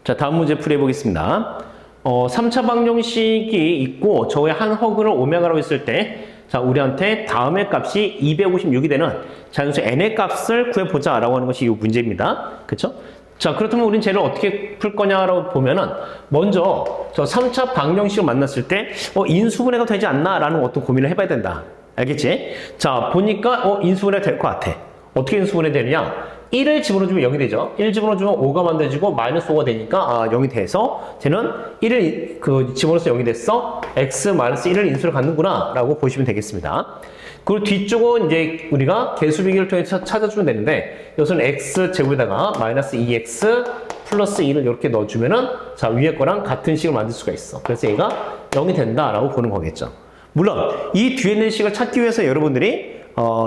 자, 다음 문제 풀이해보겠습니다. 3차 방정식이 있고 저의 한 허근을 오메가라고 했을 때 자, 우리한테 다음의 값이 256이 되는 자연수 n의 값을 구해보자 라고 하는 것이 이 문제입니다. 그쵸? 자, 그렇다면 우린 쟤를 어떻게 풀 거냐라고 보면은 먼저 저 3차 방정식을 만났을 때 인수분해가 되지 않나 라는 어떤 고민을 해봐야 된다. 알겠지? 자, 보니까 인수분해가 될 것 같아. 어떻게 인수분해 되느냐? 1을 집어넣어주면 0이 되죠. 1 집어넣어주면 5가 만들어지고 마이너스 5가 되니까 0이 돼서 쟤는 1을 집어넣어서 0이 됐어. x 마이너스 1을 인수를 갖는구나 라고 보시면 되겠습니다. 그리고 뒤쪽은 이제 우리가 개수비기를 통해서 찾아주면 되는데 여기서는 x 제곱에다가 마이너스 2x 플러스 1을 이렇게 넣어주면은 자, 위에 거랑 같은 식을 만들 수가 있어. 그래서 얘가 0이 된다라고 보는 거겠죠. 물론 이 뒤에 있는 식을 찾기 위해서 여러분들이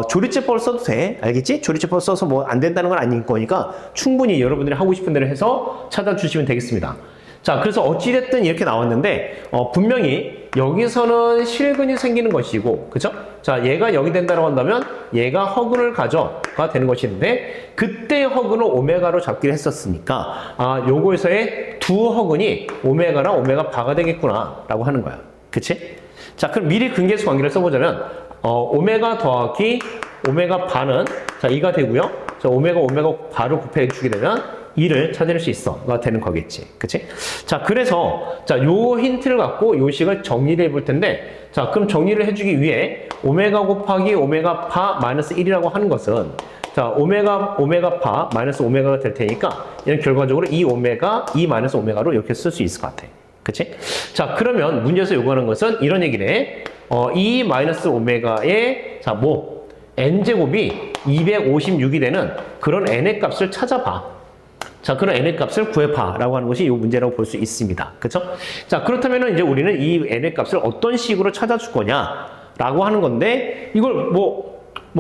조리제법을 써도 돼. 알겠지? 조리제법을 써서 뭐 안 된다는 건 아닌 거니까 충분히 여러분들이 하고 싶은 대로 해서 찾아주시면 되겠습니다. 자, 그래서 어찌됐든 이렇게 나왔는데 분명히 여기서는 실근이 생기는 것이고, 그죠? 자, 얘가 0이 된다고 한다면 얘가 허근을 가져가 되는 것인데 그때 허근을 오메가로 잡기로 했었으니까 요거에서의 두 허근이 오메가랑 오메가 바가 되겠구나 라고 하는 거야. 그치? 자, 그럼 미리 근계수 관계를 써보자면 오메가 더하기 오메가 바는 자 2가 되고요. 자, 오메가 바를 곱해주게 되면 2를 찾을 수 있어가 되는 거겠지. 그치? 자, 그래서 자, 요 힌트를 갖고 요 식을 정리를 해볼 텐데 자, 그럼 정리를 해주기 위해 오메가 곱하기 오메가 바 마이너스 1이라고 하는 것은 자, 오메가 바 마이너스 오메가가 될 테니까 얘는 결과적으로 이 오메가, 이 마이너스 오메가로 이렇게 쓸 수 있을 것 같아. 그치? 자, 그러면 문제에서 요구하는 것은 이런 얘기네. 이 마이너스 오메가의 자, n제곱이 256이 되는 그런 n의 값을 찾아봐. 자, 그런 n의 값을 구해봐 라고 하는 것이 이 문제라고 볼 수 있습니다. 그쵸? 자, 그렇다면 이제 우리는 이 n의 값을 어떤 식으로 찾아줄 거냐 라고 하는 건데 이걸 뭐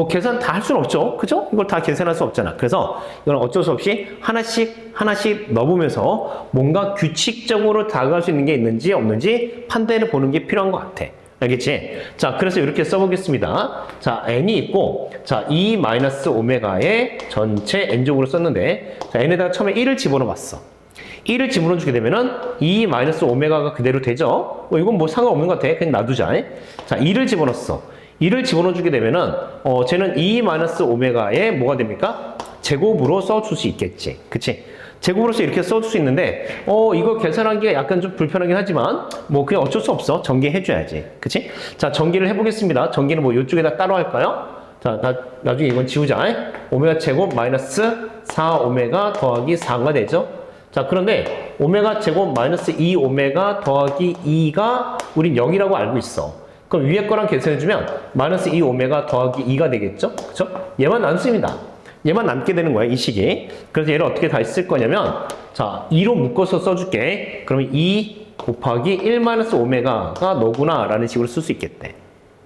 계산 다 할 수는 없죠. 그죠? 이걸 다 계산할 수 없잖아. 그래서 이건 어쩔 수 없이 하나씩 넣어보면서 뭔가 규칙적으로 다가갈 수 있는 게 있는지 없는지 판단해 보는 게 필요한 것 같아. 알겠지? 자, 그래서 이렇게 써보겠습니다. 자, n이 있고, 자, 2 마이너스 오메가의 전체 n제곱으로 썼는데, 자, n에다가 처음에 1을 집어넣어 봤어. 1을 집어넣어 주게 되면은 2 마이너스 오메가가 그대로 되죠? 이건 뭐 상관없는 것 같아. 그냥 놔두자. 자, 2를 집어넣었어. 2를 집어넣어 주게 되면은, 쟤는 2 마이너스 오메가의 뭐가 됩니까? 제곱으로 써줄 수 있겠지. 그치? 제곱으로서 이렇게 써줄 수 있는데 이거 계산하기가 약간 좀 불편하긴 하지만 뭐 그냥 어쩔 수 없어. 전개해줘야지. 그치? 자, 전개를 해보겠습니다. 전개는 뭐 이쪽에다 따로 할까요? 자, 나중에 이건 지우자. 오메가 제곱 마이너스 4 오메가 더하기 4가 되죠. 자, 그런데 오메가 제곱 마이너스 2 오메가 더하기 2가 우린 0이라고 알고 있어. 그럼 위에 거랑 계산해주면 마이너스 2 오메가 더하기 2가 되겠죠? 그쵸? 얘만 남습니다. 얘만 남게 되는 거야, 이 식이. 그래서 얘를 어떻게 다시 쓸 거냐면, 자, 2로 묶어서 써줄게. 그러면 2 곱하기 1 마이너스 오메가가 너구나, 라는 식으로 쓸 수 있겠대.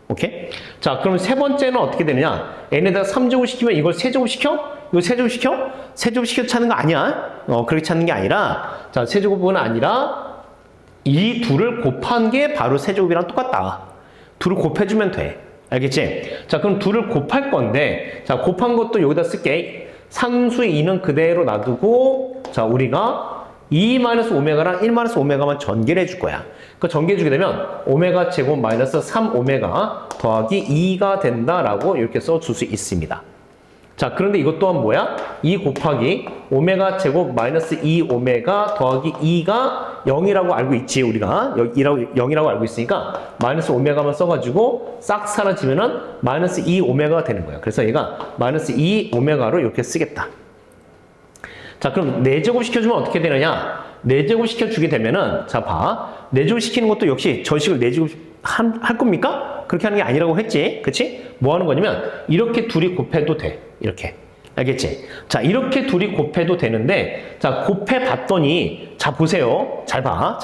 오케이? 자, 그럼 세 번째는 어떻게 되느냐? n에다가 3제곱 시키면 이걸 세제곱 시켜? 이거 세제곱 시켜? 세제곱 시켜서 찾는 거 아니야? 그렇게 찾는 게 아니라, 자, 세제곱은 아니라, 이 둘을 곱한 게 바로 세제곱이랑 똑같다. 둘을 곱해주면 돼. 알겠지? 자, 그럼 둘을 곱할 건데, 자, 곱한 것도 여기다 쓸게. 상수의 2는 그대로 놔두고, 자, 우리가 2 마이너스 오메가랑 1 마이너스 오메가만 전개를 해줄 거야. 그 전개해 주게 되면, 오메가 제곱 마이너스 3 오메가 더하기 2가 된다라고 이렇게 써줄 수 있습니다. 자, 그런데 이것 또한 뭐야? 2 곱하기 오메가 제곱 마이너스 2 오메가 더하기 2가 0이라고 알고 있지, 우리가. 0이라고 알고 있으니까 마이너스 오메가만 써가지고 싹 사라지면은 마이너스 2 오메가가 되는 거야. 그래서 얘가 마이너스 2 오메가로 이렇게 쓰겠다. 자, 그럼 4제곱 시켜주면 어떻게 되느냐? 4제곱 시켜주게 되면은, 자, 봐. 4제곱 시키는 것도 역시 저 식을 4제곱 할 겁니까? 그렇게 하는 게 아니라고 했지. 그치? 뭐 하는 거냐면, 이렇게 둘이 곱해도 돼. 이렇게. 알겠지? 자, 이렇게 둘이 곱해도 되는데, 자, 곱해봤더니, 자, 보세요. 잘 봐.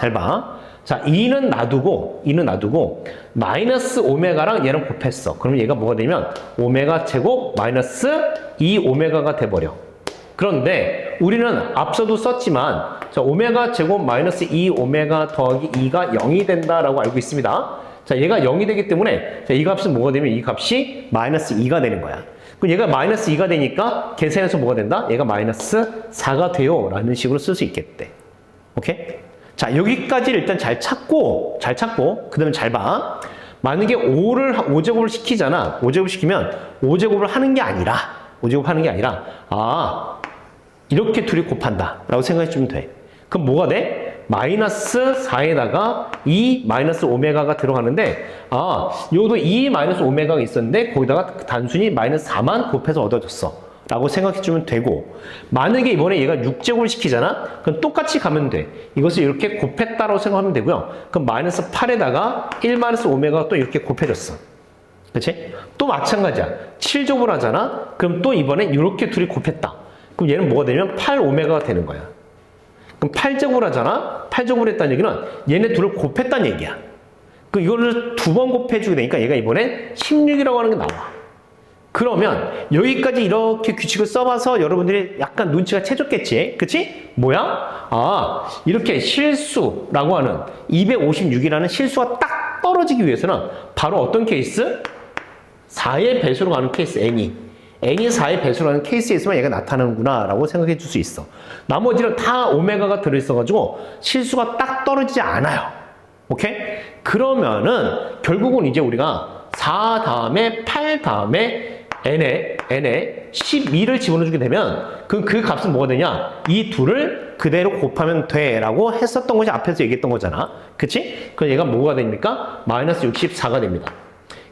자, 2는 놔두고, 마이너스 오메가랑 얘랑 곱했어. 그러면 얘가 뭐가 되냐면, 오메가 제곱 마이너스 2 오메가가 돼버려. 그런데, 우리는 앞서도 썼지만, 자, 오메가 제곱 마이너스 2 오메가 더하기 2가 0이 된다라고 알고 있습니다. 자, 얘가 0이 되기 때문에, 자, 이 값은 뭐가 되면 이 값이 마이너스 2가 되는 거야. 그럼 얘가 마이너스 2가 되니까 계산해서 뭐가 된다? 얘가 마이너스 4가 돼요. 라는 식으로 쓸 수 있겠대. 오케이? 자, 여기까지를 일단 잘 찾고, 그 다음에 잘 봐. 만약에 5제곱을 시키잖아. 5제곱 시키면 5제곱을 하는 게 아니라, 이렇게 둘이 곱한다. 라고 생각해 주면 돼. 그럼 뭐가 돼? 마이너스 4에다가 2 마이너스 오메가가 들어가는데, 요도 2 마이너스 오메가가 있었는데, 거기다가 단순히 마이너스 4만 곱해서 얻어졌어. 라고 생각해 주면 되고, 만약에 이번에 얘가 6제곱을 시키잖아? 그럼 똑같이 가면 돼. 이것을 이렇게 곱했다라고 생각하면 되고요. 그럼 마이너스 8에다가 1 마이너스 오메가가 또 이렇게 곱해졌어. 그치? 또 마찬가지야. 7제곱을 하잖아? 그럼 또 이번에 이렇게 둘이 곱했다. 그럼 얘는 뭐가 되냐면 8 오메가가 되는 거야. 그럼 8제곱을 하잖아? 8제곱을 했다는 얘기는 얘네 둘을 곱했다는 얘기야. 그럼 이거를 2번 곱해주게 되니까 얘가 이번에 16이라고 하는 게 나와. 그러면 여기까지 이렇게 규칙을 써봐서 여러분들이 약간 눈치가 채졌겠지? 그치? 뭐야? 이렇게 실수라고 하는 256이라는 실수가 딱 떨어지기 위해서는 바로 어떤 케이스? 4의 배수로 가는 케이스, n이 4의 배수로 가는 케이스에 있으면 얘가 나타나는구나 라고 생각해 줄 수 있어. 나머지는 다 오메가가 들어있어가지고 실수가 딱 떨어지지 않아요. 오케이? 그러면은 결국은 이제 우리가 4 다음에 8 다음에 n에 12를 집어넣어주게 되면 그 값은 뭐가 되냐? 이 둘을 그대로 곱하면 돼 라고 했었던 것이 앞에서 얘기했던 거잖아. 그치? 그럼 얘가 뭐가 됩니까? 마이너스 64가 됩니다.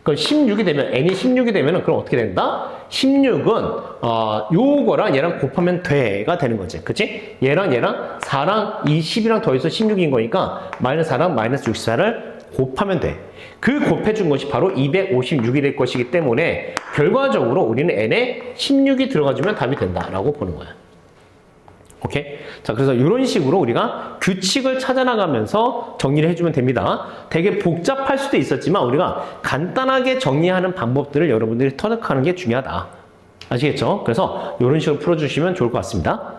그럼 16이 되면, n이 16이 되면 그럼 어떻게 된다? 16은 요거랑 얘랑 곱하면 돼가 되는 거지. 그치? 얘랑 4랑 이 10이랑 더해서 16인 거니까 마이너스 4랑 마이너스 64를 곱하면 돼. 그 곱해준 것이 바로 256이 될 것이기 때문에 결과적으로 우리는 n에 16이 들어가주면 답이 된다라고 보는 거야. 오케이? 자, 그래서 이런 식으로 우리가 규칙을 찾아나가면서 정리를 해주면 됩니다. 되게 복잡할 수도 있었지만 우리가 간단하게 정리하는 방법들을 여러분들이 터득하는 게 중요하다. 아시겠죠? 그래서 이런 식으로 풀어주시면 좋을 것 같습니다.